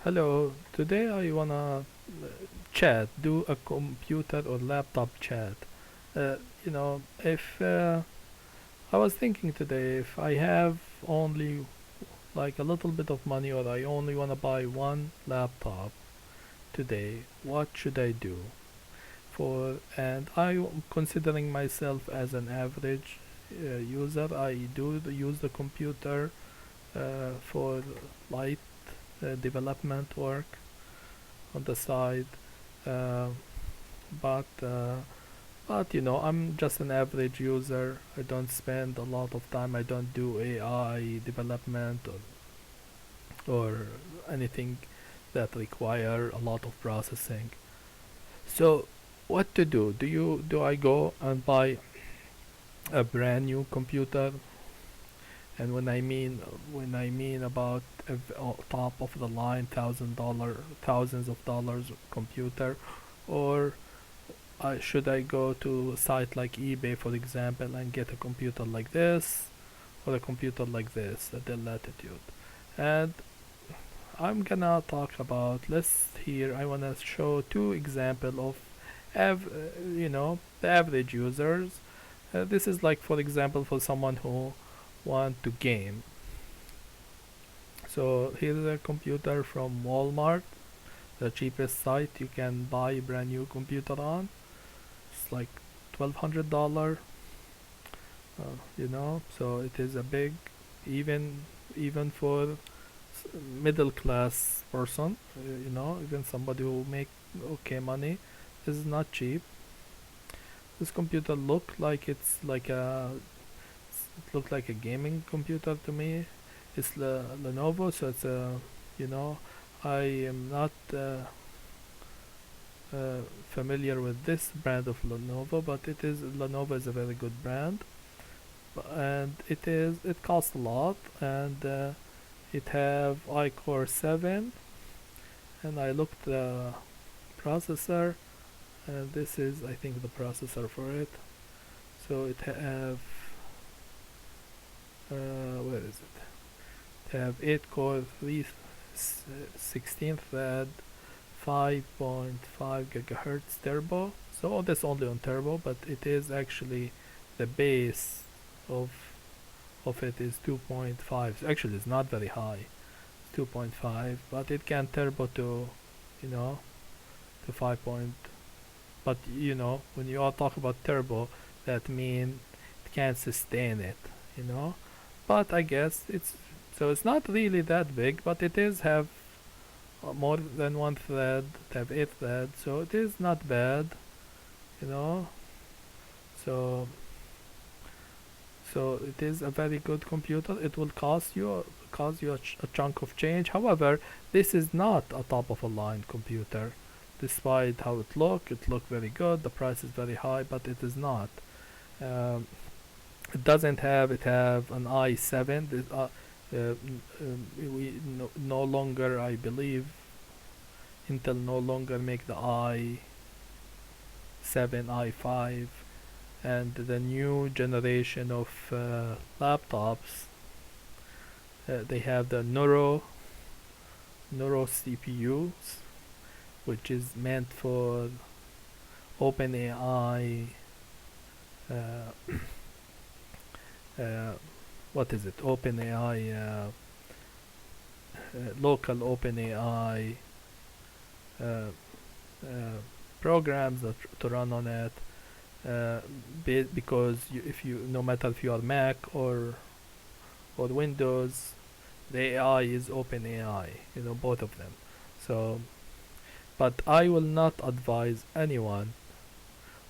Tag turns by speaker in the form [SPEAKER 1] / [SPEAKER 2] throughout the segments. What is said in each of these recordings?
[SPEAKER 1] Hello, today I wanna do a computer or laptop chat. If I was thinking today, if I have only like a little bit of money or I only wanna buy one laptop today, what should I do? And I'm considering myself as an average user. I use the computer for light development work on the side. Uh, but I'm just an average user. I don't spend a lot of time. I don't do AI development or anything that require a lot of processing. So, what to do? Do I go and buy a brand new computer? And when I mean about top of the line thousands of dollars computer, or should I go to a site like eBay, for example, and get a computer like this or a computer like this at Dell Latitude? And I'm gonna talk about, I wanna show two example of the average users. This is like, for example, for someone who want to game. So here's a computer from Walmart, the cheapest site you can buy a brand new computer on. It's like $1,200. So it is a big, even even for middle class person, even somebody who make okay money, is not cheap. This computer it looked like a gaming computer to me. It's Lenovo, so it's a, you know, I am not familiar with this brand of Lenovo, but Lenovo is a very good brand, and it costs a lot, and it have iCore 7, and I looked the processor, and this is, I think, the processor for it. So it have where is it? It have 8 core, 16 thread, 5.5 gigahertz turbo. So that's only on turbo, but it is actually the base of it is 2.5. Actually, it's not very high. It's 2.5, but it can turbo to, you know, to 5 point. But when you all talk about turbo, that mean it can't sustain it. You know, but I guess it's not really that big, but it is have more than one thread. It have 8 threads, so it is not bad. You know, so so it is a very good computer. It will cost you a chunk of change. However, this is not a top of a line computer. Despite how it look very good. The price is very high, but it is not. Um, it have an i7. We no longer, I believe, Intel no longer make the i7, i5, and the new generation of laptops. They have the Neuro CPUs, which is meant for OpenAI. Uh, uh, what is it? OpenAI, local OpenAI uh, uh, programs to run on it. Because if you, no matter if you are Mac or Windows, the AI is OpenAI. Both of them. So, but I will not advise anyone,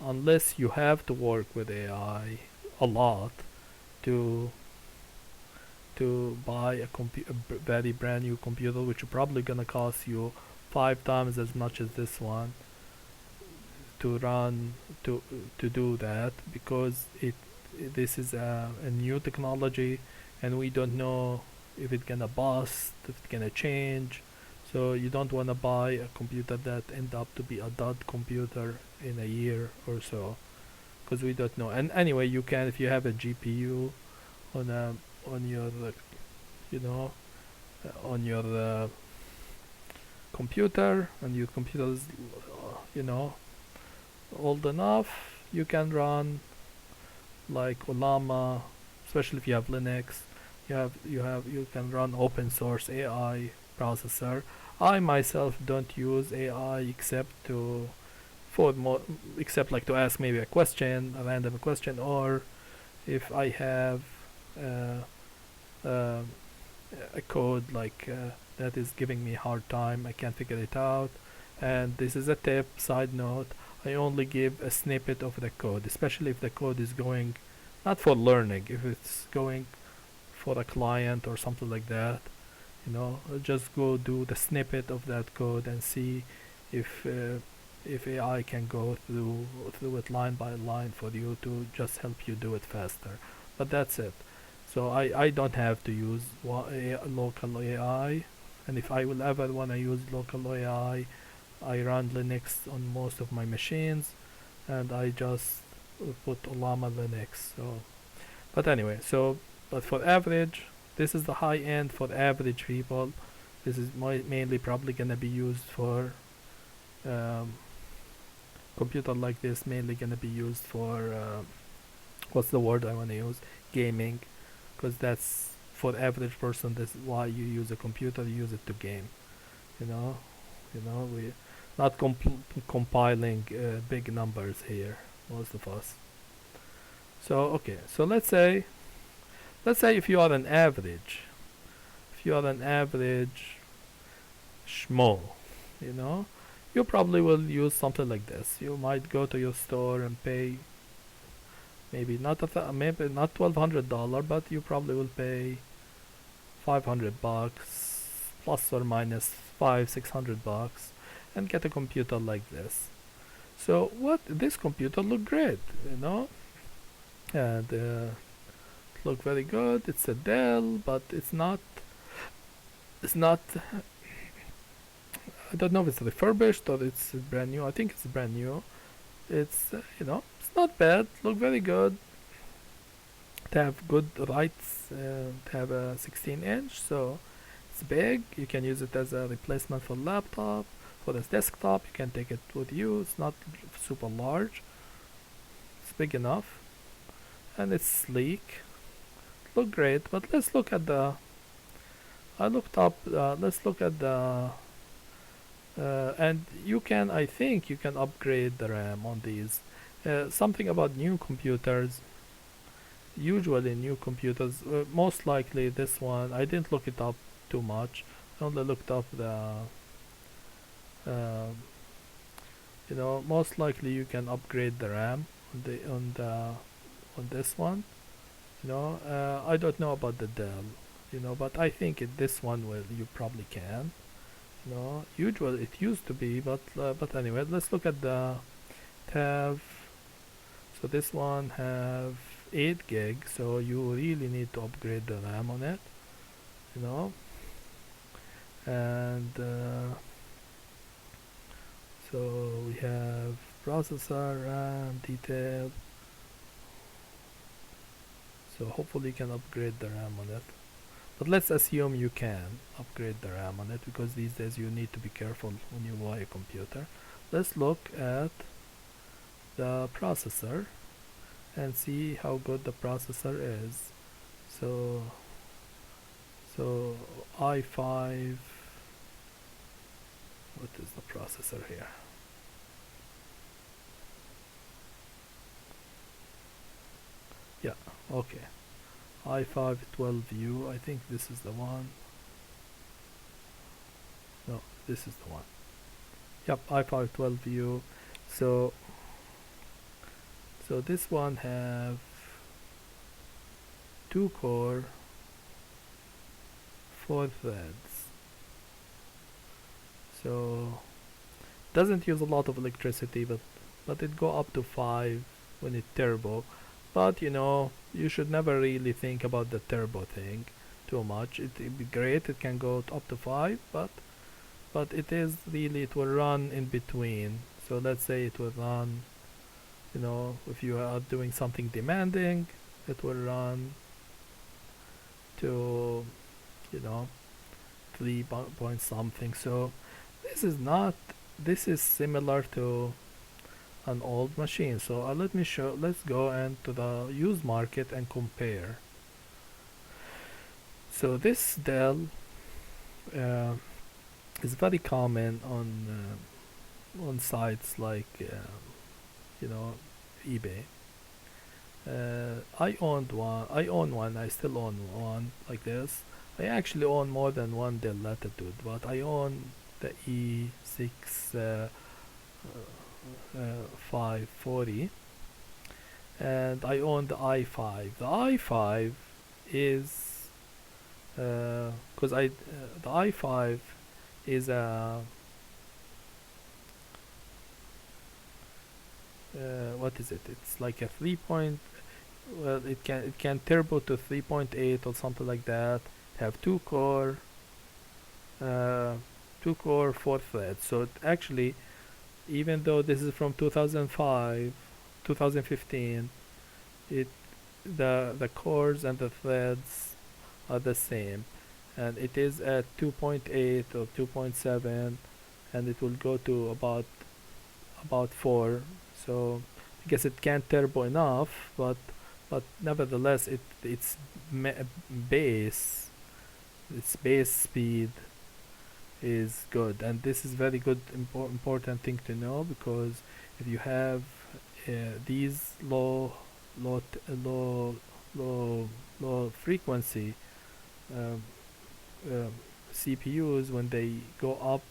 [SPEAKER 1] unless you have to work with AI a lot, to buy very brand new computer, which is probably gonna cost you 5 times as much as this one to run to do that, because this is a new technology, and we don't know if it's gonna bust, if it's gonna change. So you don't want to buy a computer that end up to be a dud computer in a year or so, because we don't know. And anyway, you can, if you have a GPU on on your you know on your computer and your computer is you know old enough, you can run like Olama, especially if you have Linux. You can run open source AI processor. I myself don't use AI for except like to ask maybe a random question, or if I have uh, uh, a code that is giving me a hard time, I can't figure it out. And this is a tip, side note, I only give a snippet of the code, especially if the code is going not for learning, if it's going for a client or something like that. Just go do the snippet of that code and see if uh, if AI can go through it line by line for you to just help you do it faster. But that's it. So I don't have to use local AI, and if I will ever want to use local AI, I run Linux on most of my machines, and I just put Olama Linux. But anyway, but for average, this is the high end for average people. This is mainly probably gonna be used for um, computer like this. Mainly gonna be used for what's the word I wanna use? Gaming, because that's for average person. That's why you use a computer. You use it to game. You know, we not compiling big numbers here. Most of us. So okay, so let's say if you are an average schmo, you know, you probably will use something like this. You might go to your store and pay maybe not $1,200, but you probably will pay $500 plus or minus 500-600 bucks and get a computer like this. So what this computer look great, and look very good. It's a Dell, but it's not I don't know if it's refurbished or it's brand new. I think it's brand new. It's it's not bad. Look very good. To have good writes, to have a 16-inch, so it's big. You can use it as a replacement for laptop. For this desktop, you can take it with you. It's not super large. It's big enough, and it's sleek. Look great. But let's look at the. I looked up. Let's look at the. And I think you can upgrade the RAM on these. Something about new computers. Usually new computers, most likely this one, I didn't look it up too much. I only looked up uh, most likely you can upgrade the RAM on this one. I don't know about the Dell, but I think this one will you probably can. Usually it used to be, but anyway, let's look at the tab. So this one have 8 gig, so you really need to upgrade the RAM on it, and so we have processor, RAM, detail. So hopefully you can upgrade the RAM on it, but let's assume you can upgrade the RAM on it, because these days you need to be careful when you buy a computer. Let's look at the processor and see how good the processor is. So i5, what is the processor here? Yeah, okay. i5 12U, I think this is the one. No, this is the one. Yep, i5 12U. So this one have 2 core, 4 threads. So doesn't use a lot of electricity, but it go up to 5 when it's turbo. But you should never really think about the turbo thing too much. It'd be great, it can go up to 5, but it will run in between. So let's say it will run, if you are doing something demanding, it will run to 3 point something. So This is not. This is similar to an old machine. So let me show. Let's go into the used market and compare. So this Dell uh, is very common on sites like you know eBay. I owned one. I own one. I still own one like this. I actually own more than one Dell Latitude, but I own the E6 540, and I own the i5. The i5 is because the i5 is a what is it? It's like a 3 point. Well, it can turbo to 3.8 or something like that. Have uh, two core, four threads. So it actually, even though this is from 2005, 2015, it the cores and the threads are the same, and it is at 2.8 or 2.7, and it will go to about 4. So I guess it can't turbo enough, but nevertheless base its base speed is good, and this is very good important thing to know, because if you have these low low low frequency um, um, CPUs, when they go up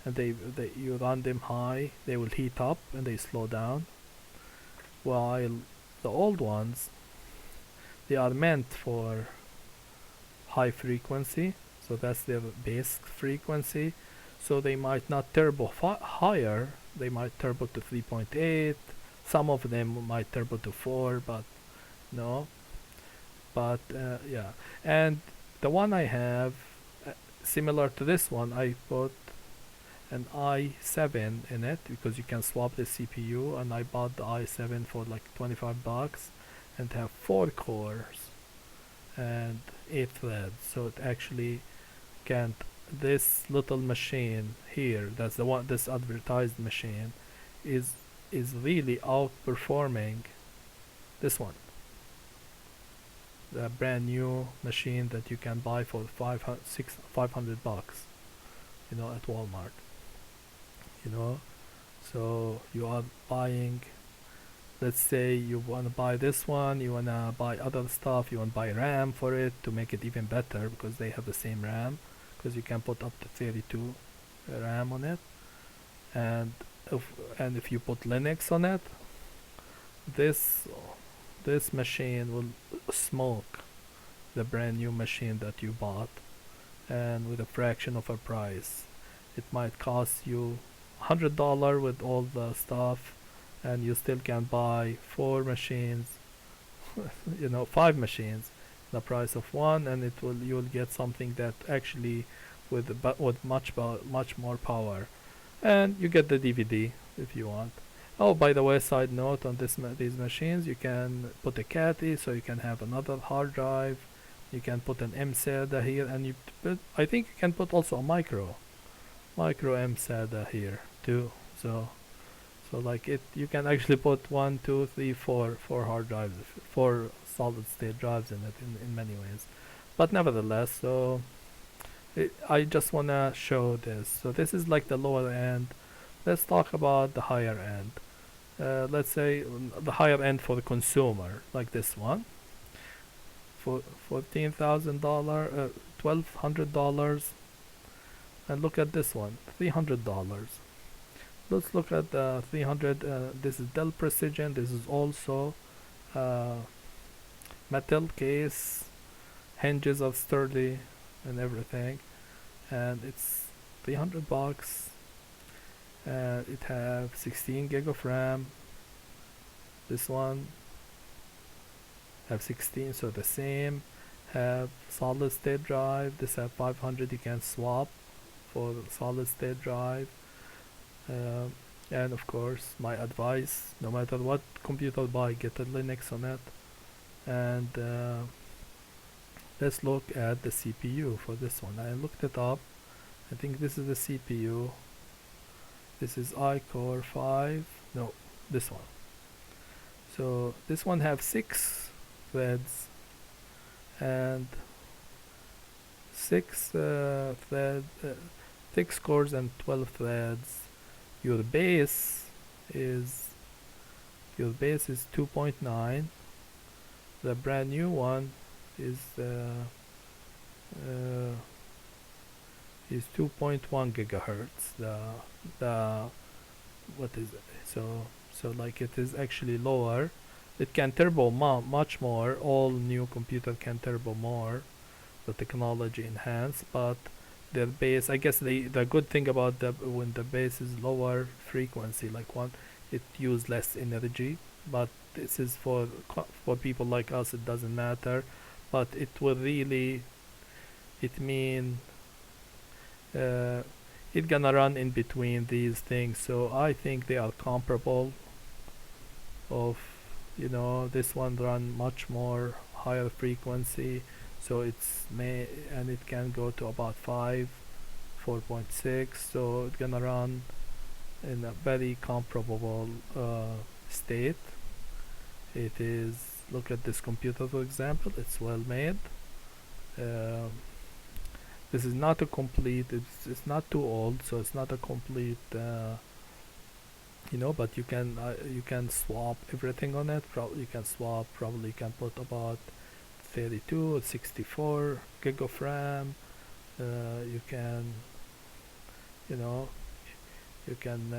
[SPEAKER 1] and they you run them high, they will heat up and they slow down, while the old ones, they are meant for high frequency, so that's their base frequency. So they might not turbo higher, they might turbo to 3.8, some of them might turbo to 4, but no. But yeah, and the one I have, uh, similar to this one, I put an i7 in it because you can swap the CPU, and I bought the i7 for like 25 bucks, and have 4 cores and 8 threads. So it actually can't. This little machine here, that's the one, this advertised machine, is is really outperforming this one, the brand new machine that you can buy for 500 bucks, at Walmart. You know, so you are buying. Let's say you want to buy this one, you want to buy other stuff, you want to buy RAM for it to make it even better, because they have the same RAM, because you can put up to 32 RAM on it, and if if you put Linux on it, this this machine will smoke the brand new machine that you bought, and with a fraction of a price. It might cost you $100 with all the stuff, and you still can buy 4 machines, 5 machines, the price of one, and you'll get something that actually with much more power, and you get the DVD if you want. Oh, by the way, side note on these machines, you can put a caddy, so you can have another hard drive. You can put an MSATA here, and I think you can put also a micro MSATA here too. So like you can actually put one, two, three, four hard drives, 4 solid state drives in it in many ways. But nevertheless, so I just wanna show this. So this is like the lower end. Let's talk about the higher end. Let's say the higher end for the consumer, like this one, for $14,000, $1,200, and look at this one, $300. Let's look at the 300. This is Dell Precision. This is also uh, metal case, hinges are sturdy and everything, and it's 300 bucks. It have 16 gig of RAM. This one have 16, so the same. Have solid state drive. This have 500. You can swap for solid state drive. Uh, and of course, my advice: no matter what computer buy, get a Linux on it. And let's look at the CPU for this one. I looked it up, I think this is the CPU. This is iCore 5. No, this one. So this one have 6 threads and 6 6 cores and 12 threads. Your base is 2.9. The brand new one is uh, is 2.1 gigahertz. The what is it? So like it is actually lower. It can turbo much more. All new computer can turbo more. The technology enhanced, but the base. I guess the good thing about the when the base is lower frequency, like one, it use less energy. But this is for people like us. It doesn't matter, but it will really it mean uh, it gonna run in between these things. So I think they are comparable. Of this one run much more higher frequency, so it's may and it can go to about 4.6, so it's gonna run in a very comparable state. It is look at this computer for example, it's well made. um, this is not a complete, it's not too old, so it's not a complete but you can swap everything on it. Probably you can swap, probably you can put about 32 or 64 gig of RAM. You can you know you can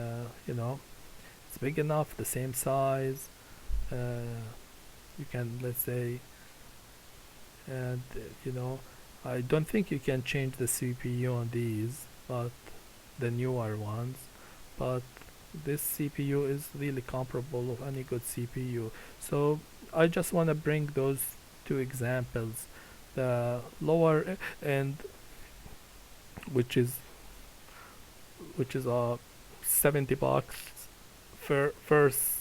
[SPEAKER 1] it's big enough, the same size. You can, let's say, and I don't think you can change the CPU on these, but the newer ones, but this CPU is really comparable of any good CPU. So I just want to bring those two examples. The lower end, which is 70 bucks for first,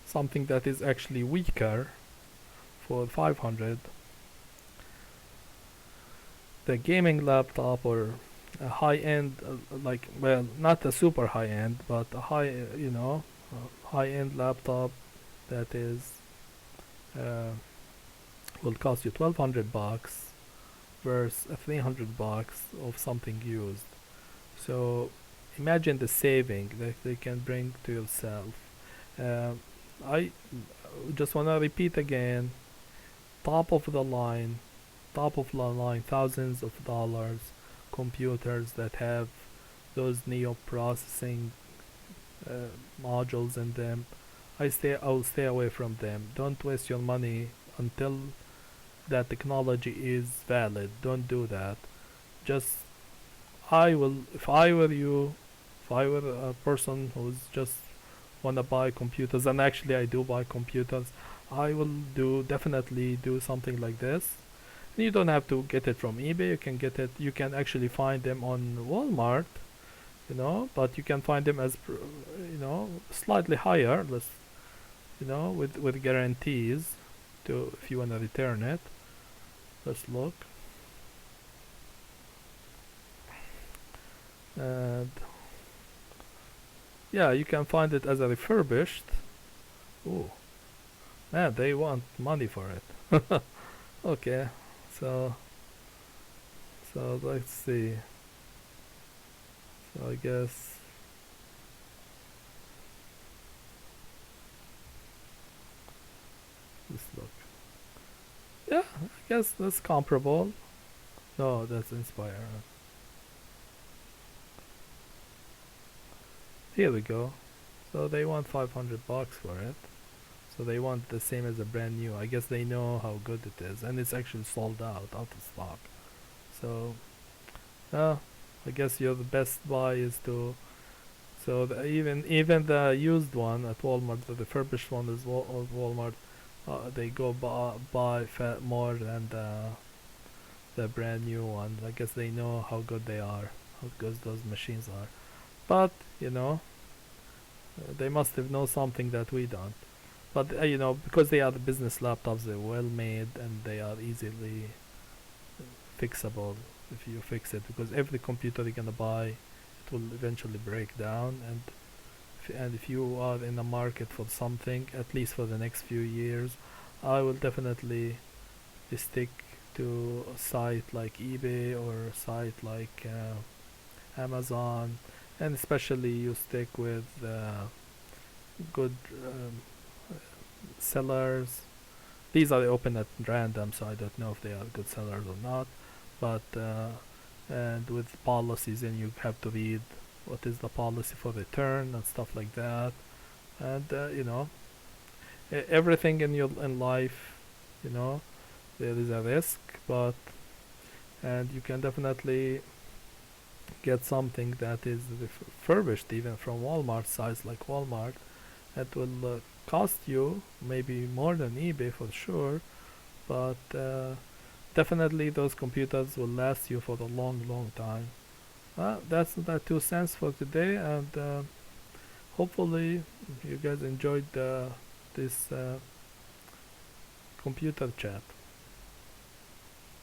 [SPEAKER 1] something that is actually weaker for 500. The gaming laptop, or a high end, well, not a super high end, but a high end laptop that is uh, will cost you 1200 bucks versus 300 bucks of something used. So imagine the saving that they can bring to yourself. uh, I just want to repeat again, top of the line thousands of dollars computers that have those neo processing modules in them. I'll stay away from them. Don't waste your money until that technology is valid. Don't do that. Just I will if I were you, if I were a person who's just wanna buy computers, and actually I do buy computers, I will definitely do something like this. You don't have to get it from eBay. You can actually find them on Walmart, but you can find them as slightly higher, less, with guarantees to if you want to return it. Let's look. And yeah, you can find it as a refurbished. Oh man, they want money for it. Okay, so let's see. So I guess let's look. Yeah, I guess that's comparable. No, that's Inspire. Here we go. So they want 500 bucks for it. So they want the same as a brand new. I guess they know how good it is, and it's actually sold out of stock. So, I guess the best buy is to. So even the used one at Walmart, the refurbished one is at Walmart. They go buy more than the brand new one. I guess they know how good they are, how good those machines are. But they must have know something that we don't. But because they are business laptops, they're well made and they are easily fixable. if you fix it, because every computer you're gonna buy, it will eventually break down. And if you are in the market for something, at least for the next few years, I will definitely stick to a site like eBay or a site like Amazon, and especially you stick with good sellers. These are open at random, so I don't know if they are good sellers or not. But and with policies, and you have to read what is the policy for return and stuff like that. And everything in life, you know, there is a risk, but and you can definitely get something that is refurbished even from Walmart size like Walmart. It will cost you maybe more than eBay for sure, but definitely those computers will last you for a long, long time. That's the 2 cents for today, and hopefully you guys enjoyed this computer chat.